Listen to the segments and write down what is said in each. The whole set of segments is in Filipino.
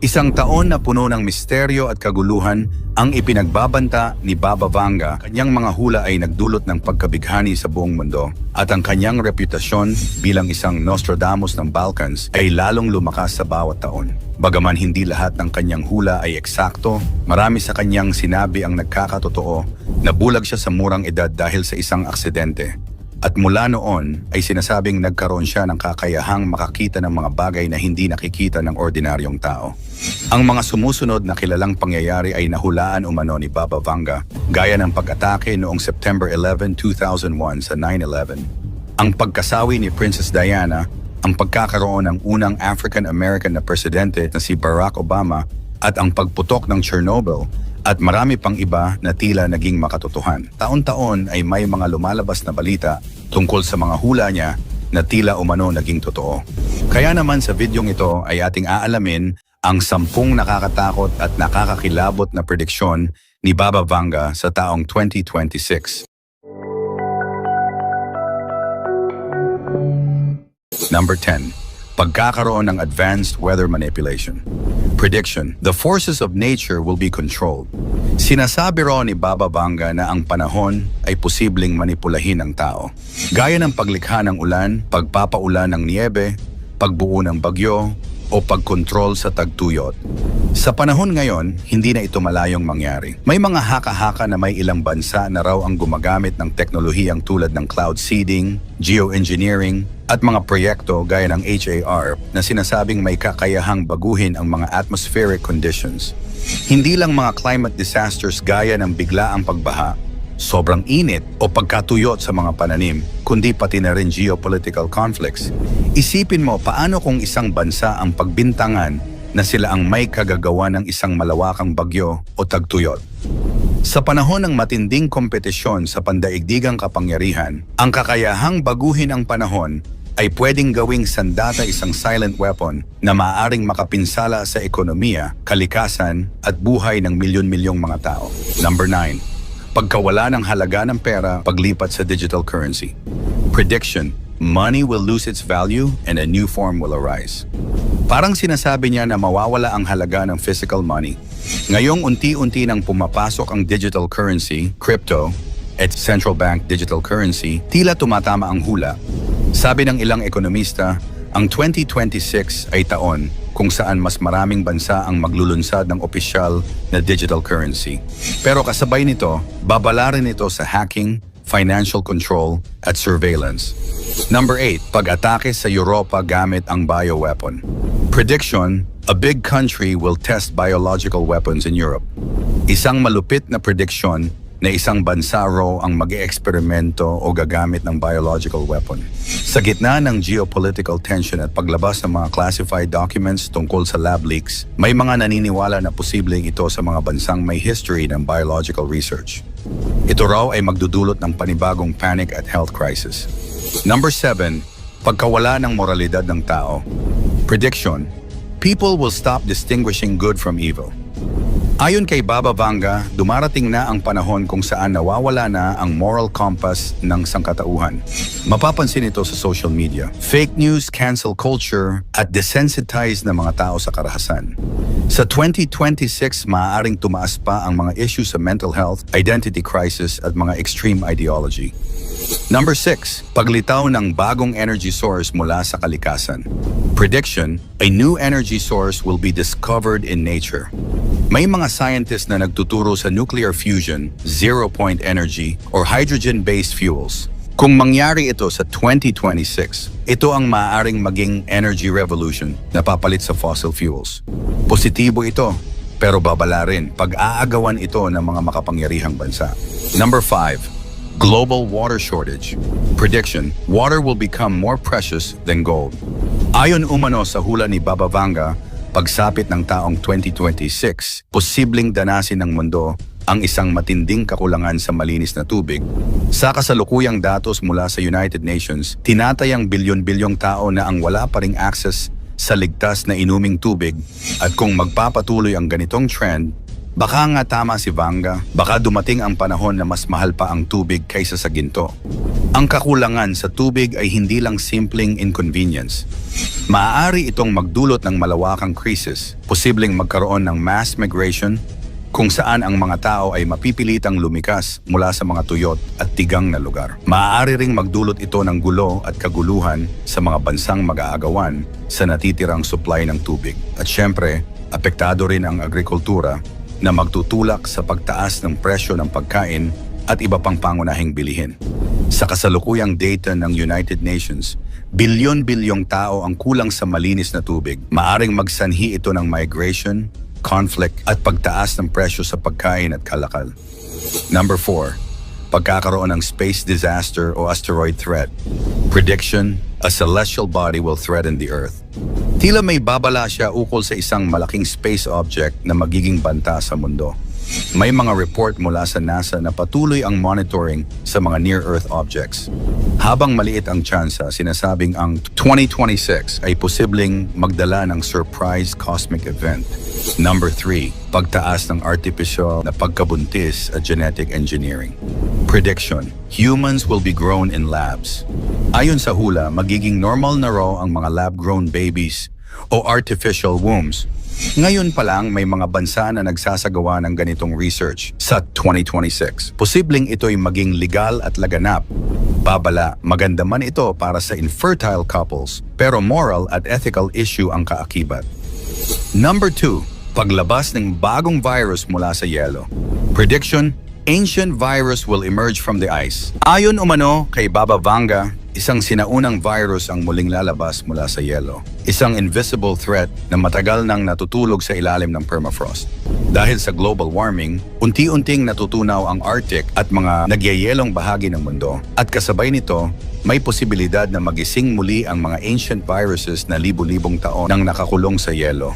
Isang taon na puno ng misteryo at kaguluhan ang ipinagbabanta ni Baba Vanga. Kanyang mga hula ay nagdulot ng pagkabighani sa buong mundo at ang kanyang reputasyon bilang isang Nostradamus ng Balkans ay lalong lumakas sa bawat taon. Bagaman hindi lahat ng kanyang hula ay eksakto, marami sa kanyang sinabi ang nagkakatotoo. Nabulag siya sa murang edad dahil sa isang aksidente. At mula noon ay sinasabing nagkaroon siya ng kakayahang makakita ng mga bagay na hindi nakikita ng ordinaryong tao. Ang mga sumusunod na kilalang pangyayari ay nahulaan umano ni Baba Vanga, gaya ng pag-atake noong September 11, 2001 sa 9/11, ang pagkasawi ni Princess Diana, ang pagkakaroon ng unang African-American na presidente na si Barack Obama, at ang pagputok ng Chernobyl, at marami pang iba na tila naging makatotohan. Taon-taon ay may mga lumalabas na balita tungkol sa mga hula niya na tila umano naging totoo. Kaya naman sa videong ito ay ating aalamin ang 10 nakakatakot at nakakakilabot na prediksyon ni Baba Vanga sa taong 2026. Number 10. Pagkakaroon ng advanced weather manipulation. Prediction: the forces of nature will be controlled. Sinasabi raw ni Baba Vanga na ang panahon ay posibleng manipulahin ng tao. Gaya ng paglikha ng ulan, pagpapaulan ng niyebe, pagbuo ng bagyo, o pagkontrol sa tagtuyot. Sa panahon ngayon, hindi na ito malayong mangyari. May mga haka-haka na may ilang bansa na raw ang gumagamit ng teknolohiyang tulad ng cloud seeding, geoengineering, at mga proyekto gaya ng HAR na sinasabing may kakayahang baguhin ang mga atmospheric conditions. Hindi lang mga climate disasters gaya ng biglaang pagbaha, sobrang init o pagkatuyot sa mga pananim, kundi pati na rin geopolitical conflicts. Isipin mo paano kung isang bansa ang pagbintangan na sila ang may kagagawa ng isang malawakang bagyo o tagtuyot. Sa panahon ng matinding kompetisyon sa pandaigdigang kapangyarihan, ang kakayahang baguhin ang panahon ay pwedeng gawing sandata isang silent weapon na maaaring makapinsala sa ekonomiya, kalikasan at buhay ng milyon-milyong mga tao. Number 9. Pagkawala ng halaga ng pera, paglipat sa digital currency. Prediction: money will lose its value and a new form will arise. Parang sinasabi niya na mawawala ang halaga ng physical money. Ngayong unti-unti nang pumapasok ang digital currency, crypto, at central bank digital currency, tila tumatama ang hula. Sabi ng ilang ekonomista, ang 2026 ay taon kung saan mas maraming bansa ang maglulunsad ng opisyal na digital currency. Pero kasabay nito, babala rin ito sa hacking, financial control, at surveillance. Number 8. Pag-atake sa Europa gamit ang bioweapon. Prediction: a big country will test biological weapons in Europe. Isang malupit na prediction na isang bansa raw ang mag-eeksperimento o gagamit ng biological weapon. Sa gitna ng geopolitical tension at paglabas ng mga classified documents tungkol sa lab leaks, may mga naniniwala na posibleng ito sa mga bansang may history ng biological research. Ito raw ay magdudulot ng panibagong panic at health crisis. Number 7. Pagkawala ng moralidad ng tao. Prediction: people will stop distinguishing good from evil. Ayon kay Baba Vanga, dumarating na ang panahon kung saan nawawala na ang moral compass ng sangkatauhan. Mapapansin ito sa social media, fake news, cancel culture, at desensitized na mga tao sa karahasan. Sa 2026, maaaring tumaas pa ang mga issues sa mental health, identity crisis, at mga extreme ideology. Number 6. Paglitaw ng bagong energy source mula sa kalikasan. Prediction: a new energy source will be discovered in nature. May mga scientists na nagtuturo sa nuclear fusion, zero-point energy, or hydrogen-based fuels. Kung mangyari ito sa 2026, ito ang maaaring maging energy revolution na papalit sa fossil fuels. Positibo ito, pero babala rin pag-aagawan ito ng mga makapangyarihang bansa. Number 5. Global water shortage. Prediction: water will become more precious than gold. Ayon umano sa hula ni Baba Vanga, pagsapit ng taong 2026, posibleng danasin ng mundo ang isang matinding kakulangan sa malinis na tubig. Sa kasalukuyang datos mula sa United Nations, tinatayang bilyon-bilyong tao na ang wala pa ring access sa ligtas na inuming tubig, at kung magpapatuloy ang ganitong trend, Baka nga tama si Vanga, baka dumating ang panahon na mas mahal pa ang tubig kaysa sa ginto. Ang kakulangan sa tubig ay hindi lang simpleng inconvenience. Maaari itong magdulot ng malawakang krisis, posibleng magkaroon ng mass migration, kung saan ang mga tao ay mapipilitang lumikas mula sa mga tuyot at tigang na lugar. Maaari ring magdulot ito ng gulo at kaguluhan sa mga bansang mag-aagawan sa natitirang supply ng tubig. At syempre, apektado rin ang agrikultura na magtutulak sa pagtaas ng presyo ng pagkain at iba pang pangunahing bilihin. Sa kasalukuyang data ng United Nations, bilyon-bilyong tao ang kulang sa malinis na tubig. Maaring magsanhi ito ng migration, conflict at pagtaas ng presyo sa pagkain at kalakal. Number 4, pagkakaroon ng space disaster o asteroid threat. Prediction, a celestial body will threaten the Earth. Tila may babala siya ukol sa isang malaking space object na magiging banta sa mundo. May mga report mula sa NASA na patuloy ang monitoring sa mga near-Earth objects. Habang maliit ang tsansa, sinasabing ang 2026 ay posibleng magdala ng surprise cosmic event. Number 3, pagtaas ng artificial na pagkabuntis at genetic engineering. Prediction, humans will be grown in labs. Ayon sa hula, magiging normal na raw ang mga lab-grown babies o artificial wombs. Ngayon pa lang may mga bansa na nagsasagawa ng ganitong research sa 2026. Posibleng ito'y maging legal at laganap. Babala, maganda man ito para sa infertile couples, pero moral at ethical issue ang kaakibat. Number 2, paglabas ng bagong virus mula sa yelo. Prediction, ancient virus will emerge from the ice. Ayon umano kay Baba Vanga, isang sinaunang virus ang muling lalabas mula sa yelo. Isang invisible threat na matagal nang natutulog sa ilalim ng permafrost. Dahil sa global warming, unti-unting natutunaw ang Arctic at mga nagyayelong bahagi ng mundo. At kasabay nito, may posibilidad na magising muli ang mga ancient viruses na libu-libong taon nang nakakulong sa yelo.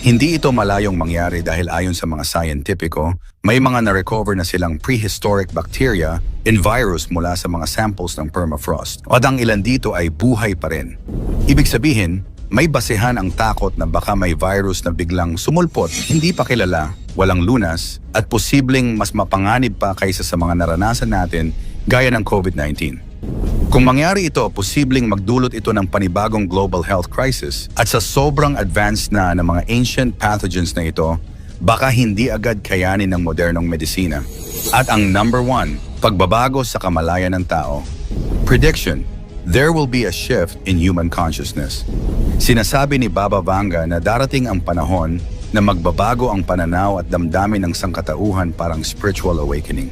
Hindi ito malayong mangyari dahil ayon sa mga scientifico, may mga na-recover na silang prehistoric bacteria and virus mula sa mga samples ng permafrost. At ang ilan dito ay buhay pa rin. Ibig sabihin, may basehan ang takot na baka may virus na biglang sumulpot, hindi pa kilala, walang lunas, at posibleng mas mapanganib pa kaysa sa mga naranasan natin gaya ng COVID-19. Kung mangyari ito, posibleng magdulot ito ng panibagong global health crisis at sa sobrang advanced na ng mga ancient pathogens na ito, baka hindi agad kayanin ng modernong medisina. At ang number 1, pagbabago sa kamalayan ng tao. Prediction, there will be a shift in human consciousness. Sinasabi ni Baba Vanga na darating ang panahon na magbabago ang pananaw at damdamin ng sangkatauhan parang spiritual awakening.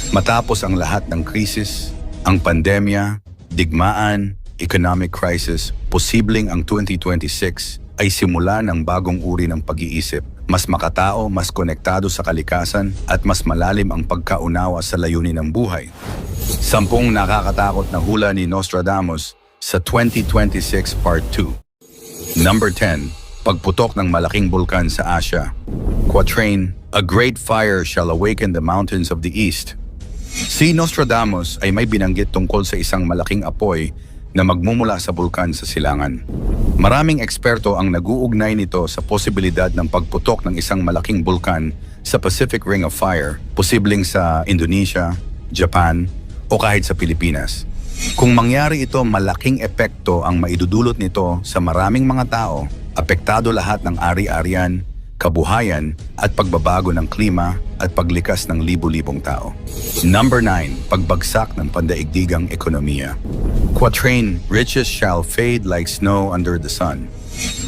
Matapos ang lahat ng krisis, ang pandemya, digmaan, economic crisis, posibleng ang 2026 ay simula ng bagong uri ng pag-iisip. Mas makatao, mas konektado sa kalikasan at mas malalim ang pagkaunawa sa layunin ng buhay. 10 nakakatakot na hula ni Nostradamus sa 2026 Part 2. Number 10, pagputok ng malaking bulkan sa Asia. Quatrain, a great fire shall awaken the mountains of the east. Si Nostradamus ay may binanggit tungkol sa isang malaking apoy na magmumula sa bulkan sa silangan. Maraming eksperto ang nag-uugnay nito sa posibilidad ng pagputok ng isang malaking bulkan sa Pacific Ring of Fire, posibleng sa Indonesia, Japan, o kahit sa Pilipinas. Kung mangyari ito, malaking epekto ang maidudulot nito sa maraming mga tao, apektado lahat ng ari-arian, kabuhayan at pagbabago ng klima at paglikas ng libu-libong tao. Number 9, pagbagsak ng pandaigdigang ekonomiya. Quatrain, riches shall fade like snow under the sun.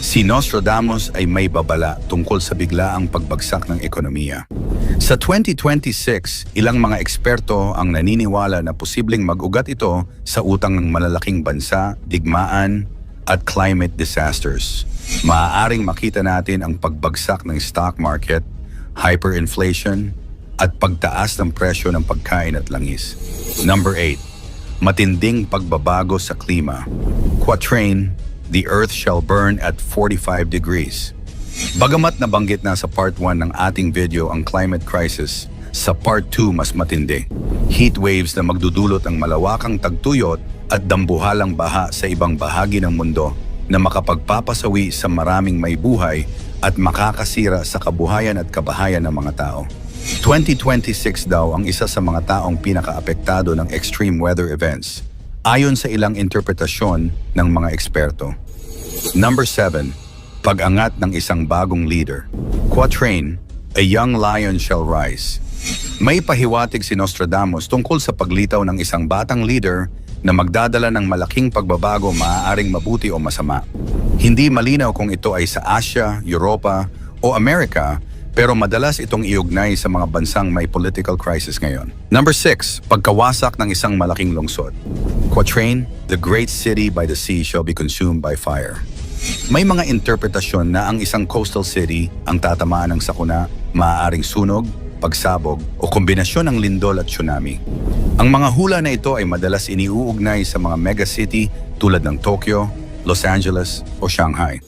Si Nostradamus ay may babala tungkol sa biglaang pagbagsak ng ekonomiya. Sa 2026, ilang mga eksperto ang naniniwala na posibleng mag-ugat ito sa utang ng malalaking bansa, digmaan, at climate disasters. Maaaring makita natin ang pagbagsak ng stock market, hyperinflation, at pagtaas ng presyo ng pagkain at langis. Number 8, matinding pagbabago sa klima. Quatrain, the earth shall burn at 45 degrees. Bagamat nabanggit na sa part 1 ng ating video ang climate crisis, sa part 2 mas matindi. Heat waves na magdudulot ng malawakang tagtuyot at dambuhalang baha sa ibang bahagi ng mundo na makapagpapasawi sa maraming may buhay at makakasira sa kabuhayan at kabahayan ng mga tao. 2026 daw ang isa sa mga taong pinakaapektado ng extreme weather events, ayon sa ilang interpretasyon ng mga eksperto. Number 7. Pag-angat ng isang bagong leader. Quatrain, a young lion shall rise. May pahiwatig si Nostradamus tungkol sa paglitaw ng isang batang leader na magdadala ng malaking pagbabago, maaaring mabuti o masama. Hindi malinaw kung ito ay sa Asia, Europa o Amerika, pero madalas itong iugnay sa mga bansang may political crisis ngayon. Number 6. Pagkawasak ng isang malaking lungsod. Quatrain, the great city by the sea shall be consumed by fire. May mga interpretasyon na ang isang coastal city ang tatamaan ng sakuna, maaaring sunog, pagsabog o kombinasyon ng lindol at tsunami. Ang mga hula na ito ay madalas iniuugnay sa mga megacity tulad ng Tokyo, Los Angeles o Shanghai.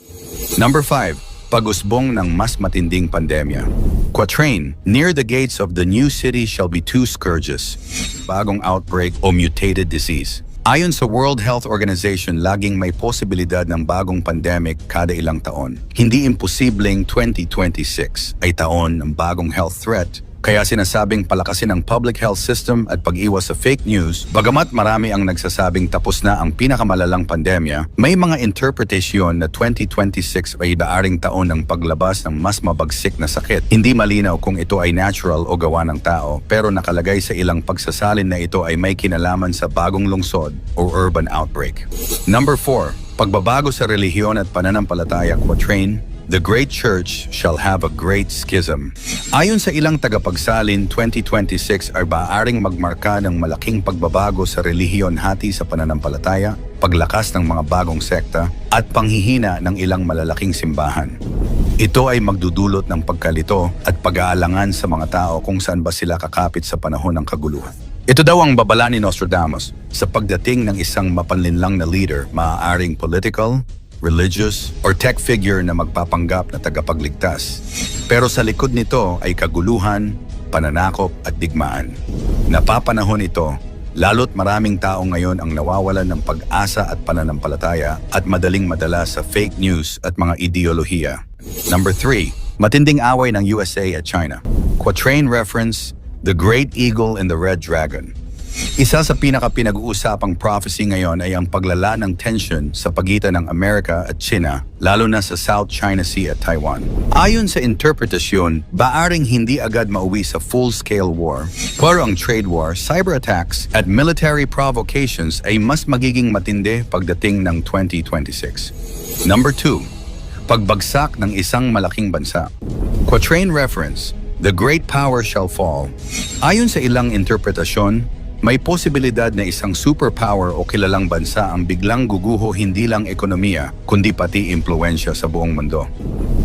Number 5. Pag-usbong ng mas matinding pandemya. Quatrain, near the gates of the new city shall be two scourges. Bagong outbreak o mutated disease. Ayon sa World Health Organization, laging may posibilidad ng bagong pandemic kada ilang taon. Hindi imposibleng 2026 ay taon ng bagong health threat. Kaya sinasabing palakasin ang public health system at pag-iwas sa fake news. Bagamat marami ang nagsasabing tapos na ang pinakamalalang pandemya, may mga interpretasyon na 2026 ay maaring taon ng paglabas ng mas mabagsik na sakit. Hindi malinaw kung ito ay natural o gawa ng tao, pero nakalagay sa ilang pagsasalin na ito ay may kinalaman sa bagong lungsod o urban outbreak. Number 4. Pagbabago sa relihiyon at pananampalataya. Quatrain, the great church shall have a great schism. Ayon sa ilang tagapagsalin, 2026 ay maaaring magmarka ng malaking pagbabago sa relihiyon hati sa pananampalataya, paglakas ng mga bagong sekta, at panghihina ng ilang malalaking simbahan. Ito ay magdudulot ng pagkalito at pag-aalangan sa mga tao kung saan ba sila kakapit sa panahon ng kaguluhan. Ito daw ang babala ni Nostradamus sa pagdating ng isang mapanlinlang na leader, maaaring political, religious, or tech figure na magpapanggap na tagapagligtas. Pero sa likod nito ay kaguluhan, pananakop at digmaan. Napapanahon ito, lalo't maraming tao ngayon ang nawawalan ng pag-asa at pananampalataya at madaling madala sa fake news at mga ideolohiya. Number 3. Matinding away ng USA at China. Quatrain reference, the great eagle and the red dragon. Isa sa pinaka-pinag-uusapang prophecy ngayon ay ang paglala ng tension sa pagitan ng Amerika at China, lalo na sa South China Sea at Taiwan. Ayon sa interpretasyon, maaring hindi agad mauwi sa full-scale war, pero ang trade war, cyber attacks at military provocations ay mas magiging matindi pagdating ng 2026. Number 2. Pagbagsak ng isang malaking bansa. Quatrain reference, the great power shall fall. Ayon sa ilang interpretasyon, may posibilidad na isang superpower o kilalang bansa ang biglang guguho hindi lang ekonomiya, kundi pati impluensya sa buong mundo.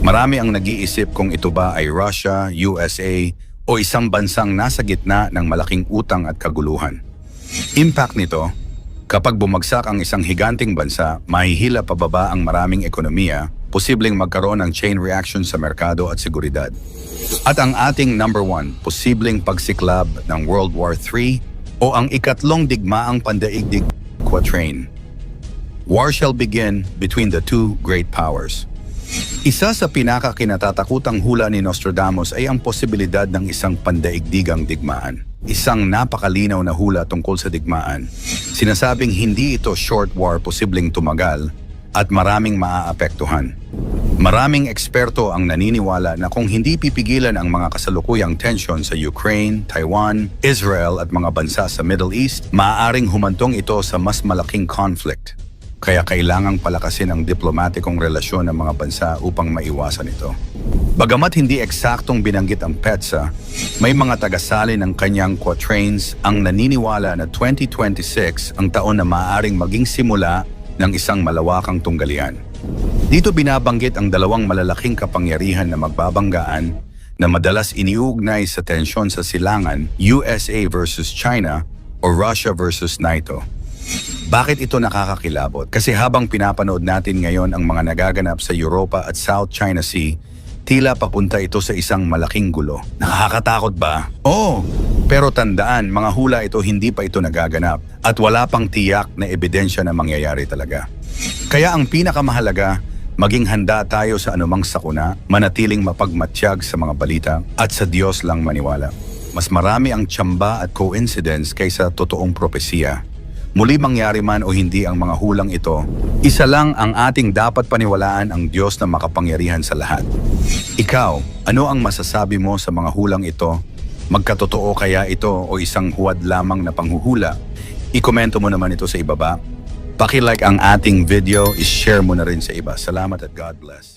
Marami ang nag-iisip kung ito ba ay Russia, USA, o isang bansang nasa gitna ng malaking utang at kaguluhan. Impact nito, kapag bumagsak ang isang higanting bansa, mahihila pababa ang maraming ekonomiya, posibleng magkaroon ng chain reaction sa merkado at seguridad. At ang ating number 1, posibleng pagsiklab ng World War III, o ang ikatlong digmaang pandaigdig. Quatrain, war shall begin between the two great powers. Isa sa pinaka-kinatatakutang hula ni Nostradamus ay ang posibilidad ng isang pandaigdigang digmaan. Isang napakalinaw na hula tungkol sa digmaan. Sinasabing hindi ito short war, posibleng tumagal at maraming maaapektuhan. Maraming eksperto ang naniniwala na kung hindi pipigilan ang mga kasalukuyang tensyon sa Ukraine, Taiwan, Israel at mga bansa sa Middle East, maaaring humantong ito sa mas malaking conflict. Kaya kailangang palakasin ang diplomatikong relasyon ng mga bansa upang maiwasan ito. Bagamat hindi eksaktong binanggit ang PETSA, may mga tagasali ng kanyang quatrains ang naniniwala na 2026 ang taon na maaaring maging simula ng isang malawakang tunggalian. Dito binabanggit ang dalawang malalaking kapangyarihan na magbabanggaan na madalas iniuugnay sa tensyon sa silangan, USA versus China o Russia versus NATO. Bakit ito nakakakilabot? Kasi habang pinapanood natin ngayon ang mga nagaganap sa Europa at South China Sea, tila papunta ito sa isang malaking gulo. Nakakatakot ba? Oo! Pero tandaan, mga hula ito, hindi pa ito nagaganap at wala pang tiyak na ebidensya na mangyayari talaga. Kaya ang pinakamahalaga, Maging handa tayo sa anumang sakuna, manatiling mapagmatsyag sa mga balita, at sa Diyos lang maniwala. Mas marami ang tsamba at coincidence kaysa totoong propesiya. Muli mangyari man o hindi ang mga hulang ito, isa lang ang ating dapat paniwalaan, ang Diyos na makapangyarihan sa lahat. Ikaw, ano ang masasabi mo sa mga hulang ito? Magkatotoo kaya ito o isang huwad lamang na panghuhula? I-komento mo naman ito sa ibaba. Paki-like ang ating video, i-share mo na rin sa iba. Salamat at God bless.